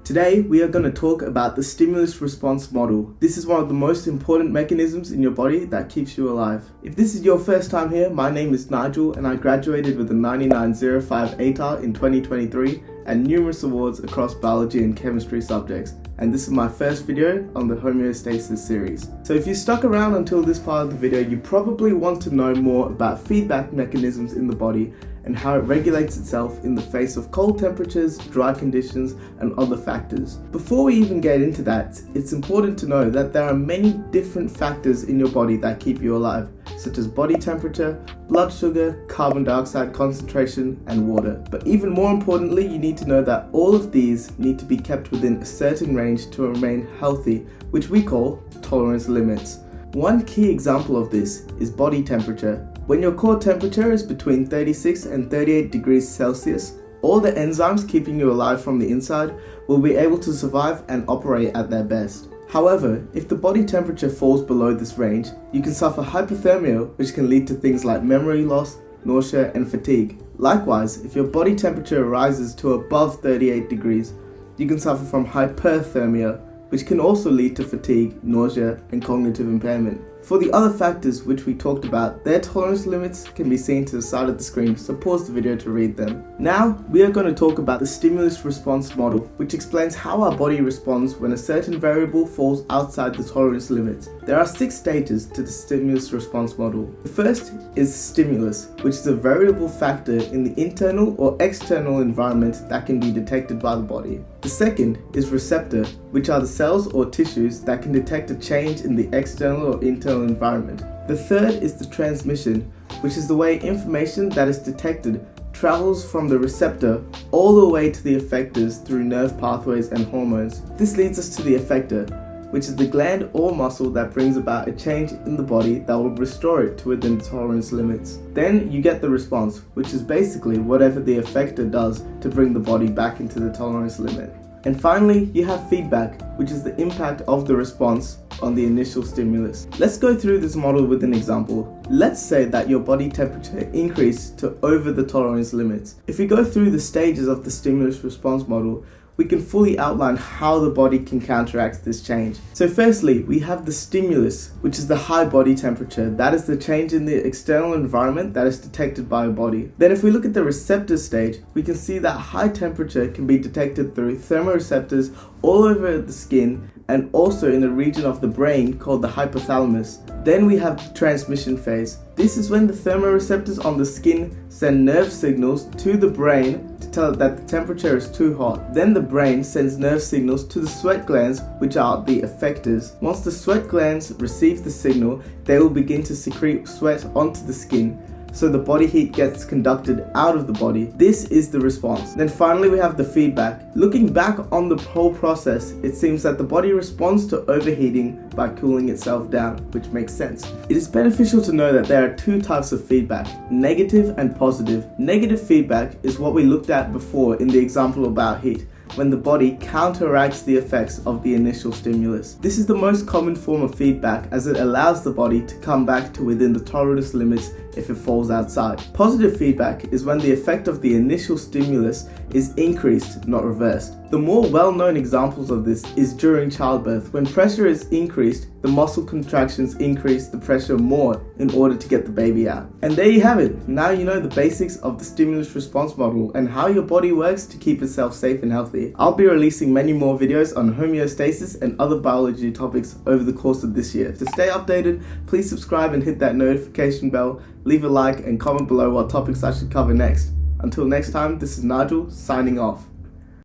Today, we are going to talk about the stimulus response model. This is one of the most important mechanisms in your body that keeps you alive. If this is your first time here, my name is Nigel and I graduated with a 99.05 ATAR in 2023 and numerous awards across biology and chemistry subjects. And this is my first video on the homeostasis series. So if you stuck around until this part of the video, you probably want to know more about feedback mechanisms in the body and how it regulates itself in the face of cold temperatures, dry conditions, and other factors. Before we even get into that, it's important to know that there are many different factors in your body that keep you alive, such as body temperature, blood sugar, carbon dioxide concentration, and water. But even more importantly, you need to know that all of these need to be kept within a certain range to remain healthy, which we call tolerance limits. One key example of this is body temperature. When your core temperature is between 36 and 38 degrees Celsius, all the enzymes keeping you alive from the inside will be able to survive and operate at their best. However, if the body temperature falls below this range, you can suffer hypothermia, which can lead to things like memory loss, nausea, and fatigue. Likewise, if your body temperature rises to above 38 degrees, you can suffer from hyperthermia, which can also lead to fatigue, nausea, and cognitive impairment. For the other factors which we talked about, their tolerance limits can be seen to the side of the screen, so pause the video to read them. Now, we are going to talk about the stimulus response model, which explains how our body responds when a certain variable falls outside the tolerance limits. There are 6 stages to the stimulus response model. The first is stimulus, which is a variable factor in the internal or external environment that can be detected by the body. The second is receptor, which are the cells or tissues that can detect a change in the external or internal environment. The third is the transmission, which is the way information that is detected travels from the receptor all the way to the effectors through nerve pathways and hormones. This leads us to the effector, which is the gland or muscle that brings about a change in the body that will restore it to within the tolerance limits. Then you get the response, which is basically whatever the effector does to bring the body back into the tolerance limit. And finally, you have feedback, which is the impact of the response on the initial stimulus. Let's go through this model with an example. Let's say that your body temperature increased to over the tolerance limits. If we go through the stages of the stimulus response model, we can fully outline how the body can counteract this change. So firstly, we have the stimulus, which is the high body temperature. That is the change in the external environment that is detected by a body. Then if we look at the receptor stage, we can see that high temperature can be detected through thermoreceptors all over the skin and also in a region of the brain called the hypothalamus. Then we have the transmission phase. This is when the thermoreceptors on the skin send nerve signals to the brain to tell it that the temperature is too hot. Then the brain sends nerve signals to the sweat glands, which are the effectors. Once the sweat glands receive the signal, they will begin to secrete sweat onto the skin, so the body heat gets conducted out of the body. This is the response. Then finally we have the feedback. Looking back on the whole process, it seems that the body responds to overheating by cooling itself down, which makes sense. It is beneficial to know that there are 2 types of feedback, negative and positive. Negative feedback is what we looked at before in the example about heat, when the body counteracts the effects of the initial stimulus. This is the most common form of feedback as it allows the body to come back to within the tolerance limits if it falls outside. Positive feedback is when the effect of the initial stimulus is increased, not reversed. The more well-known examples of this is during childbirth. When pressure is increased, the muscle contractions increase the pressure more in order to get the baby out. And there you have it. Now you know the basics of the stimulus response model and how your body works to keep itself safe and healthy. I'll be releasing many more videos on homeostasis and other biology topics over the course of this year. To stay updated, please subscribe and hit that notification bell, leave a like and comment below what topics I should cover next. Until next time, this is Nigel signing off.